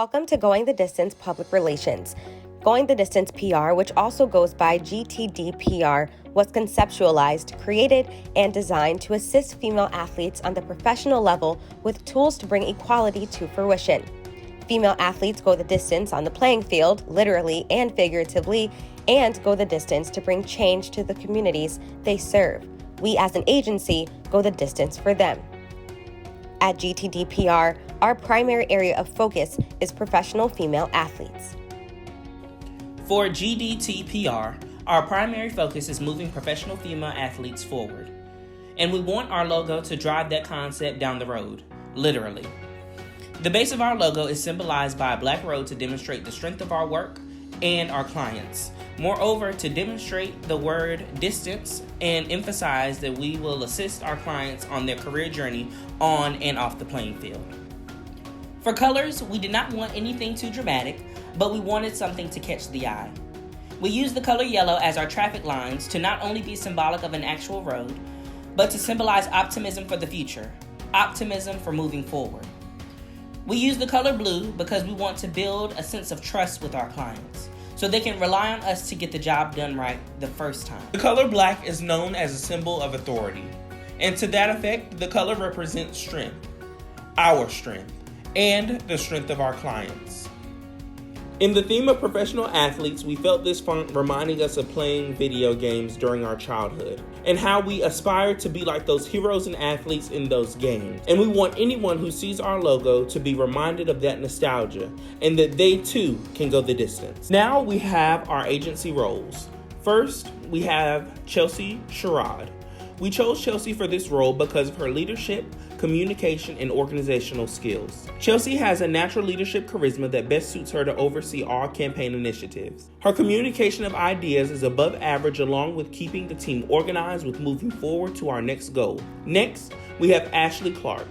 Welcome to Going the Distance Public Relations. Going the Distance PR, which also goes by GTD PR, was conceptualized, created, and designed to assist female athletes on the professional level with tools to bring equality to fruition. Female athletes go the distance on the playing field, literally and figuratively, and go the distance to bring change to the communities they serve. We as an agency go the distance for them. At GTD PR, our primary area of focus is professional female athletes. For GDT PR, our primary focus is moving professional female athletes forward. And we want our logo to drive that concept down the road, literally. The base of our logo is symbolized by a black road to demonstrate the strength of our work and our clients. Moreover, to demonstrate the word distance and emphasize that we will assist our clients on their career journey on and off the playing field. For colors, we did not want anything too dramatic, but we wanted something to catch the eye. We used the color yellow as our traffic lines to not only be symbolic of an actual road, but to symbolize optimism for the future, optimism for moving forward. We use the color blue because we want to build a sense of trust with our clients, so they can rely on us to get the job done right the first time. The color black is known as a symbol of authority, and to that effect, the color represents strength, our strength, and the strength of our clients. In the theme of professional athletes, we felt this font reminding us of playing video games during our childhood and how we aspire to be like those heroes and athletes in those games. And we want anyone who sees our logo to be reminded of that nostalgia and that they too can go the distance. Now we have our agency roles. First, we have Chelsea Sherrod. We chose Chelsea for this role because of her leadership, communication, and organizational skills. Chelsea has a natural leadership charisma that best suits her to oversee all campaign initiatives. Her communication of ideas is above average, along with keeping the team organized with moving forward to our next goal. Next, we have Ashley Clark.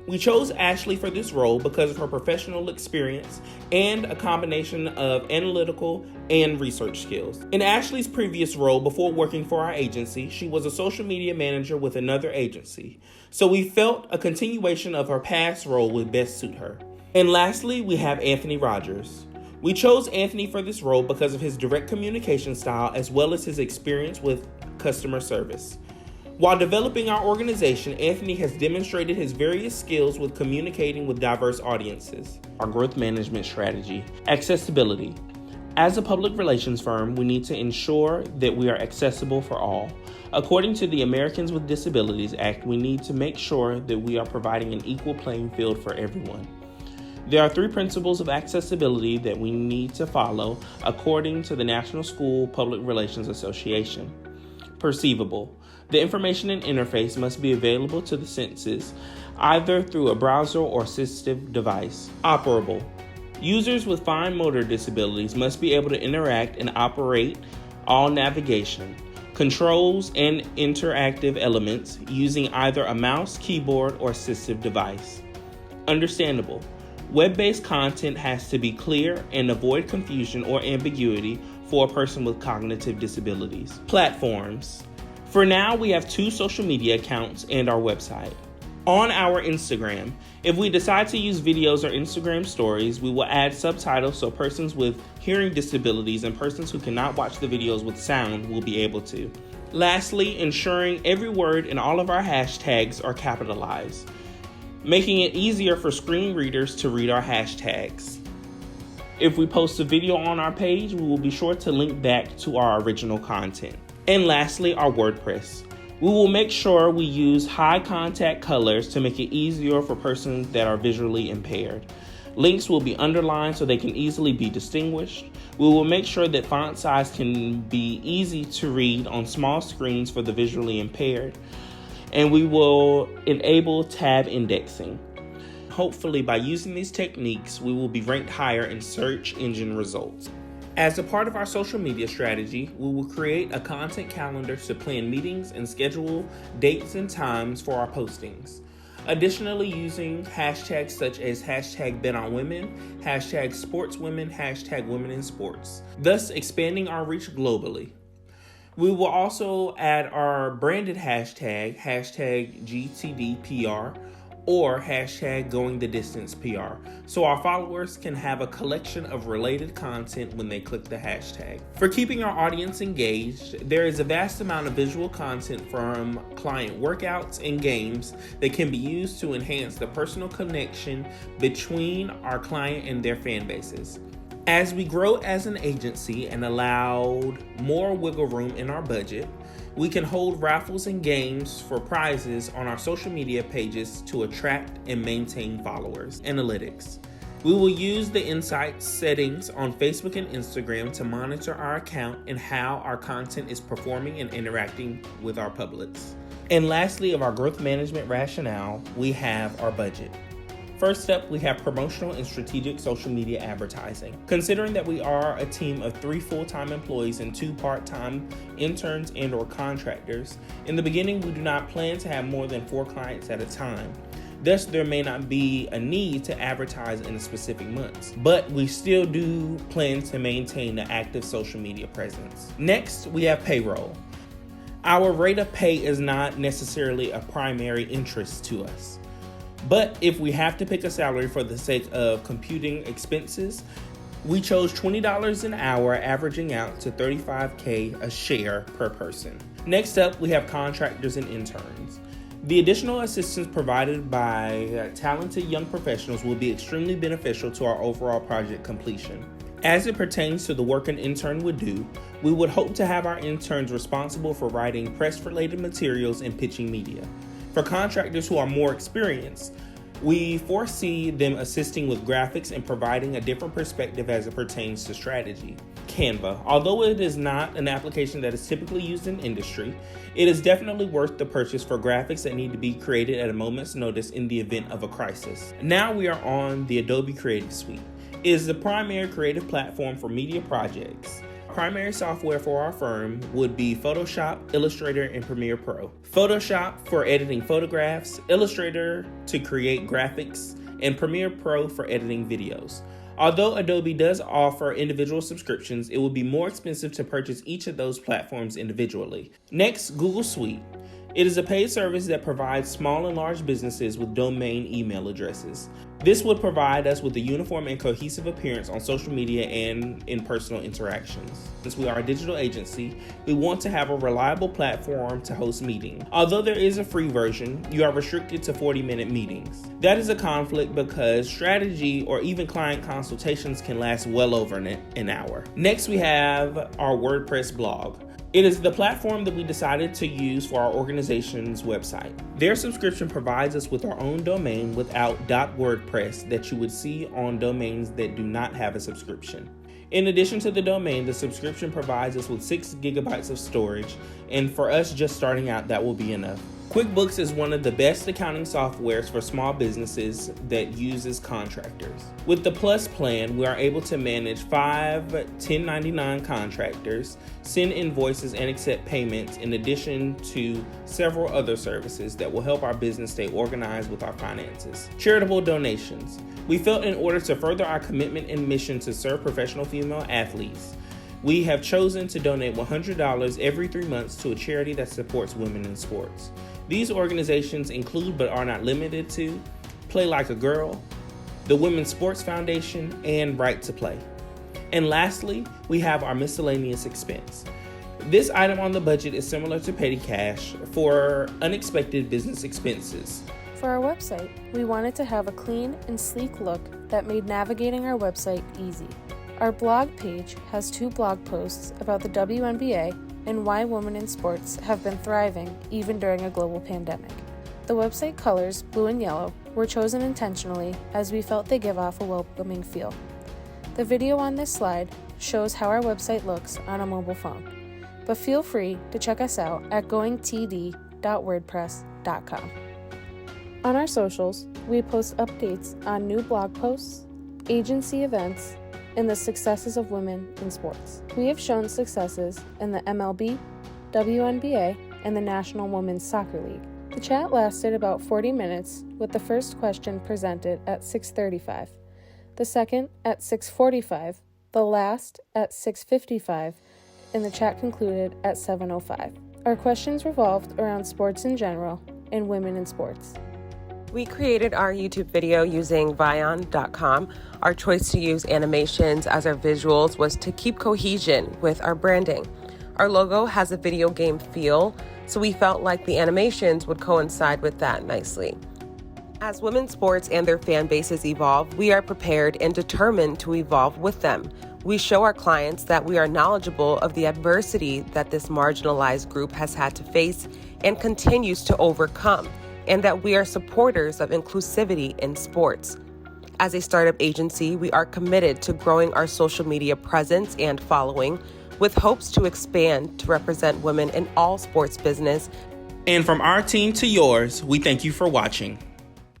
We chose Ashley for this role because of her professional experience and a combination of analytical and research skills. In Ashley's previous role before working for our agency, she was a social media manager with another agency, so we felt a continuation of her past role would best suit her. And lastly, we have Anthony Rogers. We chose Anthony for this role because of his direct communication style as well as his experience with customer service. While developing our organization, Anthony has demonstrated his various skills with communicating with diverse audiences. Our growth management strategy. Accessibility. As a public relations firm, we need to ensure that we are accessible for all. According to the Americans with Disabilities Act, we need to make sure that we are providing an equal playing field for everyone. There are 3 principles of accessibility that we need to follow according to the National School Public Relations Association. Perceivable. The information and interface must be available to the senses, either through a browser or assistive device. Operable. Users with fine motor disabilities must be able to interact and operate all navigation, controls, and interactive elements using either a mouse, keyboard, or assistive device. Understandable. Web-based content has to be clear and avoid confusion or ambiguity for a person with cognitive disabilities. Platforms. For now, we have 2 social media accounts and our website. On our Instagram, if we decide to use videos or Instagram stories, we will add subtitles so persons with hearing disabilities and persons who cannot watch the videos with sound will be able to. Lastly, ensuring every word in all of our hashtags are capitalized, making it easier for screen readers to read our hashtags. If we post a video on our page, we will be sure to link back to our original content. And lastly, our WordPress. We will make sure we use high contact colors to make it easier for persons that are visually impaired. Links will be underlined so they can easily be distinguished. We will make sure that font size can be easy to read on small screens for the visually impaired. And we will enable tab indexing. Hopefully, by using these techniques, we will be ranked higher in search engine results. As a part of our social media strategy, we will create a content calendar to plan meetings and schedule dates and times for our postings. Additionally, using hashtags such as #BetOnWomen, #SportsWomen, #WomenInSports, thus expanding our reach globally. We will also add our branded hashtag GTD PR, or hashtag Going the Distance PR, so our followers can have a collection of related content when they click the hashtag. For keeping our audience engaged, there is a vast amount of visual content from client workouts and games that can be used to enhance the personal connection between our client and their fan bases. As we grow as an agency and allowed more wiggle room in our budget, we can hold raffles and games for prizes on our social media pages to attract and maintain followers. Analytics. We will use the insights settings on Facebook and Instagram to monitor our account and how our content is performing and interacting with our publics. And lastly, of our growth management rationale, we have our budget. First up, we have promotional and strategic social media advertising. Considering that we are a team of 3 full-time employees and 2 part-time interns and/or contractors, in the beginning we do not plan to have more than 4 clients at a time. Thus, there may not be a need to advertise in specific months, but we still do plan to maintain an active social media presence. Next, we have payroll. Our rate of pay is not necessarily a primary interest to us. But if we have to pick a salary for the sake of computing expenses, we chose $20 an hour, averaging out to $35K a share per person. Next up, we have contractors and interns. The additional assistance provided by talented young professionals will be extremely beneficial to our overall project completion. As it pertains to the work an intern would do, we would hope to have our interns responsible for writing press-related materials and pitching media. For contractors who are more experienced, we foresee them assisting with graphics and providing a different perspective as it pertains to strategy. Canva. Although it is not an application that is typically used in industry, it is definitely worth the purchase for graphics that need to be created at a moment's notice in the event of a crisis. Now we are on the Adobe Creative Suite. It is the primary creative platform for media projects. Primary software for our firm would be Photoshop, Illustrator, and Premiere Pro. Photoshop for editing photographs, Illustrator to create graphics, and Premiere Pro for editing videos. Although Adobe does offer individual subscriptions, it will be more expensive to purchase each of those platforms individually. Next, Google Suite. It is a paid service that provides small and large businesses with domain email addresses. This would provide us with a uniform and cohesive appearance on social media and in personal interactions. Since we are a digital agency, we want to have a reliable platform to host meetings. Although there is a free version, you are restricted to 40-minute meetings. That is a conflict because strategy or even client consultations can last well over an hour. Next, we have our WordPress blog. It is the platform that we decided to use for our organization's website. Their subscription provides us with our own domain without .wordpress that you would see on domains that do not have a subscription. In addition to the domain, the subscription provides us with 6 gigabytes of storage, and for us just starting out, that will be enough. QuickBooks is one of the best accounting softwares for small businesses that uses contractors. With the Plus plan, we are able to manage 5 1099 contractors, send invoices, and accept payments, in addition to several other services that will help our business stay organized with our finances. Charitable donations. We felt in order to further our commitment and mission to serve professional female athletes, we have chosen to donate $100 every 3 months to a charity that supports women in sports. These organizations include, but are not limited to, Play Like a Girl, the Women's Sports Foundation, and Right to Play. And lastly, we have our miscellaneous expense. This item on the budget is similar to petty cash for unexpected business expenses. For our website, we wanted to have a clean and sleek look that made navigating our website easy. Our blog page has 2 blog posts about the WNBA and why women in sports have been thriving even during a global pandemic. The website colors, blue and yellow, were chosen intentionally as we felt they give off a welcoming feel. The video on this slide shows how our website looks on a mobile phone, but feel free to check us out at goingtd.wordpress.com. On our socials, we post updates on new blog posts, agency events, and the successes of women in sports. We have shown successes in the MLB, WNBA, and the National Women's Soccer League. The chat lasted about 40 minutes, with the first question presented at 6:35, the second at 6:45, the last at 6:55, and the chat concluded at 7:05. Our questions revolved around sports in general and women in sports. We created our YouTube video using Vion.com. Our choice to use animations as our visuals was to keep cohesion with our branding. Our logo has a video game feel, so we felt like the animations would coincide with that nicely. As women's sports and their fan bases evolve, we are prepared and determined to evolve with them. We show our clients that we are knowledgeable of the adversity that this marginalized group has had to face and continues to overcome, and that we are supporters of inclusivity in sports. As a startup agency, we are committed to growing our social media presence and following, with hopes to expand to represent women in all sports business. And from our team to yours, we thank you for watching.